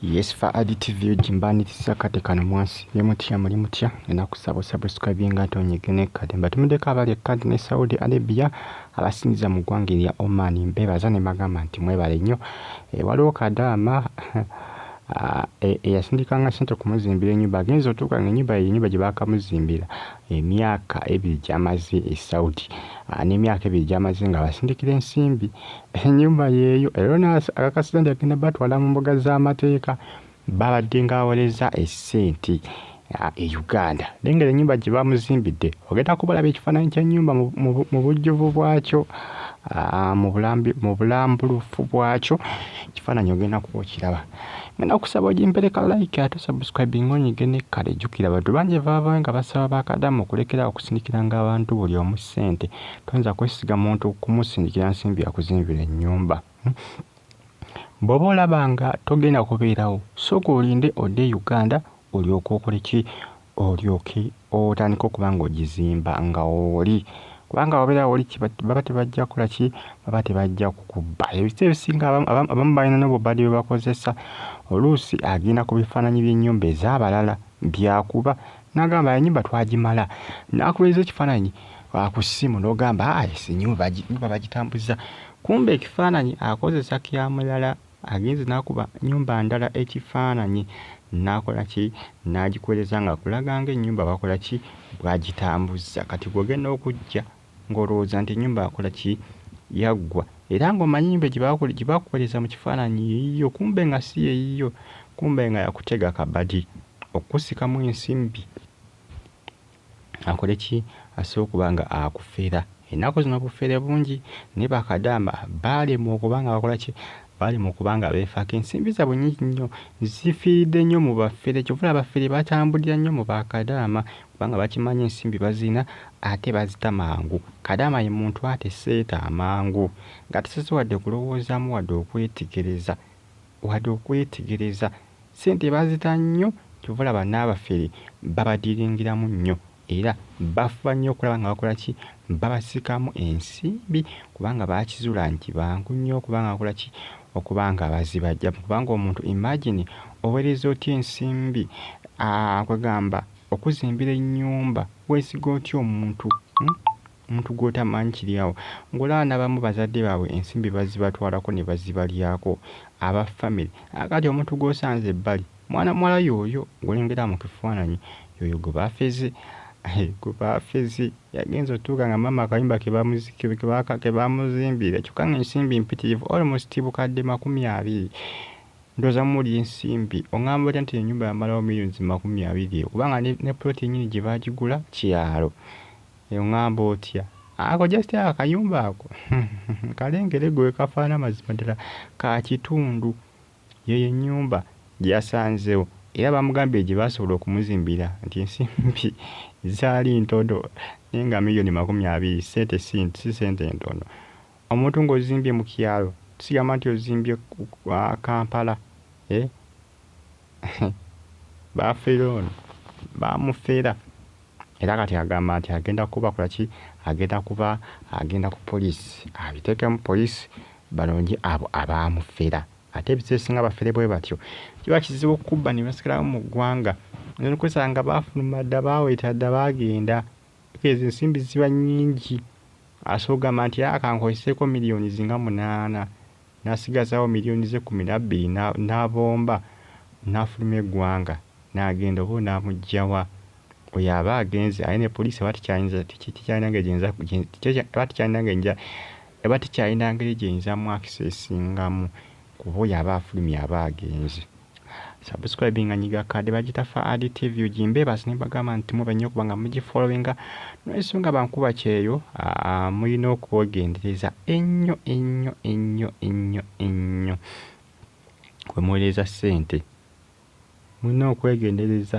Yes, for additive jimbani tisakate kana mwansi yemutya muri mutya enakusaba subscribe ngato nyigene kade batumide kabali kadi ne Saudi Arabia abasinza mu gwange lya Oman mbebaza ne magamba nti mwebale nnyo waliwo kadama yasindikanga sente kumuzimbira ennyumba agenza otuuka ng'ennyumba gye baakamuzimbira emyaka 2 gy'amaze e Saudi n'emyaka 2 gy'amaze nga basindikira ensimbi ennyumba yeeyo era akakasira nti agenda batwala mu mbuga z'amateeka babadde ng'awoleza essente e Uganda lengera ennyumba gye bamuzimbidde ogenda kubalaba ekifaananyi ky'ennyumba mu bujjuvu bwakyo mu bulambulufu bwakyo ekifaananyi ogenda kuba okiraba ngenda kusaba ogimpereka like ate subscribing onyigene kale jjukira bantu bangi baava nga basaba bakadamu okulekera okusindikiranga abantu buli omu ssente toyinza kwesiga muntu kumusindikira nsimbi yakuzimbira ennyumba bw'oba olaba nga togenda kubeerawo sooka olinde odde Uganda olyoke okole ki olyoke otandika okuba nga ogizimba nga oli kubanga wabeera oli baba tebajja kukola ki baba tebajja kukubba ebiseera ebisinga abamu balina n'obubadi bwe bakozesa oluusi agenda ku bifaananyi by'ennyumba ez'abalala byakuba n'agamba ennyumba twagimala n'akubiriza ekifaananyi ku ssimu n'ogamba ennyumba bagitambuza kumbe ekifaananyi akozesa kya mulala agenze n'akuba nnyumba ndala ekifaananyi n'akola ki n'agikuweereza nga kulaga ng'ennyumba bakola ki bwagitambuza kati gw'ogenda okujja ng'olowooza nti ennyumba akola ki yaggwa era ng'omanyi nyumba gye bakuweereza mu kifaananyi eyiyo kumbe nga si eyiyo kumbe nga yakutega kabadi okusikamu ensimbi akole ki asobola okuba nga akufeera ennaku zino obufeere bungi naye bakadamba baalemwa okuba nga bakola ki balimu okubanga beefaako ensimbi zaabwe nnyingi nnyo zifiiridde nnyo mu baffere kyovula abafere batambulira nnyo mu bakadaama kubanga bakimanya ensimbi bazina ate bazita mangu kadaama ye muntu ateseeta amangu nga tasese wadde kulowoozaamu wadde okwetegereza ssente bazita nnyo kyovula bannaabafere babadiringiramu nnyo era bafuba nnyo okulaba nga bakola ki babasikamu ensimbi kubanga bakizuula nti bangu nnyo okubanga bakola ki okubanga bazibajja kubanga omuntu imagine oweereza otya ensimbi kwegamba okuzimbira ennyumba weesiga otya omuntu gw'otamanyi kiri awo ng'olaba n'abamu bazadde baabwe ensimbi bazibatwalako ne bazibalyako aba family akati omuntu gw'osanze ebbali mwana yooyo ng'olengera mu kifaananyi yoyo gwe baafezi yagenza otuuka nga mama akayumba ke bamuzimbira kyokka nga ensimbi mpitirivu almost bukadde 20 ndowooza muli ensimbi oŋŋamba otya nti ennyumba yamalawo millions 20 kubanga ne ploti ennyini gye baagigula kyalo oŋŋamba otya ako just akayumba ako kalengere gwe kafaana mazima ddala ka kitundu yeyo ennyumba gyasanzewo era bamugambye gye basobola okumuzimbira nti ensimbi zaali ntono naye nga millions 20 ssente si ssente ntono omuntu ng'ozimbye mu kyalo tusigamba nti ozimbye Kampala baafeera ono baamufeera era kati agamba nti agenda kubakola ki agenda ku poliisi abiteekemu poliisi balonje abo abaamufeera ate ebiseera ebisinga bafere bwe batyo kiba kizibu okukubba ne basigalawo mu ggwanga nokwesanga baafuluma dda baaweta dda baagenda ezo ensimbi ziba nnyingi asobola okugamba nti akankozeseeko millions nga 8 n'asigazaawo millions 12 n'abomba n'afuluma eggwanga n'agenda oba n'amugjawa oyo aba agenze aye ne poliisi eba tekyalina ngeri gyeyinzamu akisesingamu kuba oyo aba afulumye aba agenze subscribing anyiga kade bagita fa additive jimbe basi nibagamba nti mube nnyo kubanga mugifollowinga n'ensonga bankuba kyeyo mulina okwegendereza ennyo kwe muweereza ssente mulina okwegendereza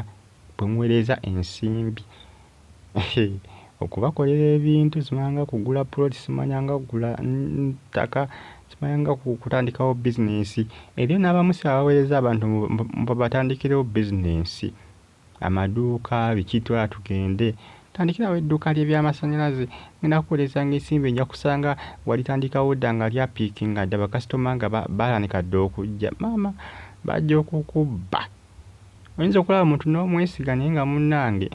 bwe muweereza ensimbi okubakolera ebintu simanyanga kugula ploti simanyanga kugula ttaka simanyanga kutandikawo bizinensi era n'abamusi abaweereza abantu babatandikirewo bizinensi amaduuka bikitwala tugende tandikirawo edduuka ly'ebyamasannyalaze ngenda kukoleeza ng'ensimbi nja kusanga walitandikawo dda nga lyapiikinga dda bakasitoma nga balanikadde okujja maama bajja okukubba. Oyinza okulaba omuntu n'omwesiga naye nga munnange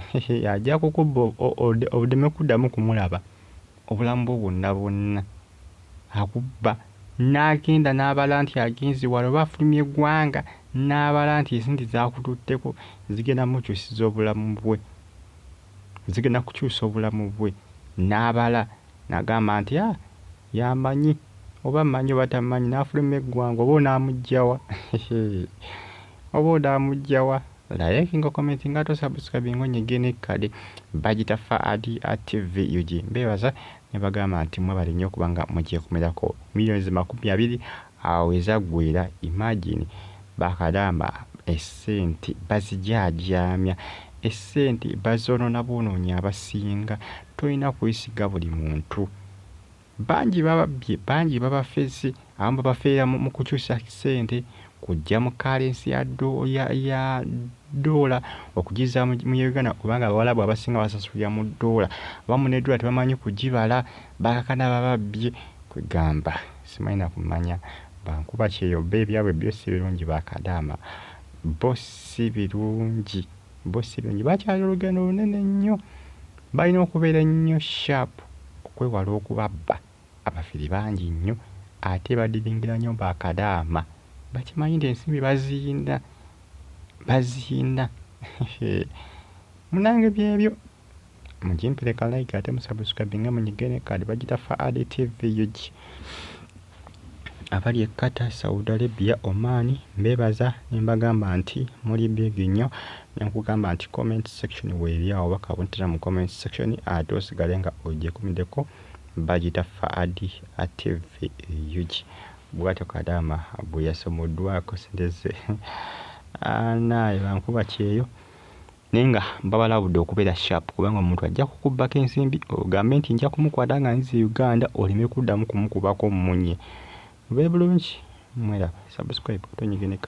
ajja kukubba odeme kuddamu kumulaba obulamu bwo bwonna. Akubba n'agenda n'abala nti agenze wala oba afulumya eggwanga n'abala nti ensimbi zaakututteko zigenda mukyusiza obulamu bwe, zigenda kukyusa obulamu bwe. N'abala n'agamba nti yamanyi oba mmanyi oba tamanyi, n'afulumya eggwanga oba onaamuggyawa oba onaamugjawa. Layikinga commentinga ate osubscribinga onyege n'ekkade. Bagita Fuad TV UG. Mbeebaza ne bagamba nti mwebale nnyo okuba nga mugyekumirako millions 20 awo ezaggwera. Imagine bakadamba essente bazijaajamya, essente bazoonoona boonoonyi abasinga. Tolina kwesiga buli muntu. Bangi bababbye, bangi babafezi, abamu babafeera mu kukyusa ssente, kujja mu kalensi ya dola okugiza mu Uganda kubanga Abawalabu abasinga basasulira mu dola. Abamu ne dola tebamanyi kugibala, bakakana bababbye. Kwegamba simanyi na kumanya bankuba kyeyoba ebyabwe byo si birungi bakadama. Bo si birungi, bo si birungi. Bakyali olugendo lunene nnyo, balina okubeera nnyo sharp okwewala okubabba. Abafiri bangi nnyo ate badiringira nnyo bakadaama. Bakimanyi nti ensimbi bazinda munange byebyo. Mugimpireka like ate musubscribinga munyige n'ekkade. Bagita Fuad TV UG. Abali e Qatar, Saudi Arabia, Oman, mbeebaza ne mbagamba nti muli big nnyo. Nkugamba nti comment section weeri awo bakabonera mu comment section ate osigale nga ogyekumiddeko. Bagita Fuad TV UG. Bwatyo kadama bwe yasomoddwako sindeze naye bankuba kyeyo naye nga babalabudde okubeera sharp kubanga omuntu ajja kukubbako ensimbi ogambe nti nja kumukwata nga nzi Uganda oleme kuddamu kumukubako mmunye. Bube bulungi, mwera subscribe tonyige ne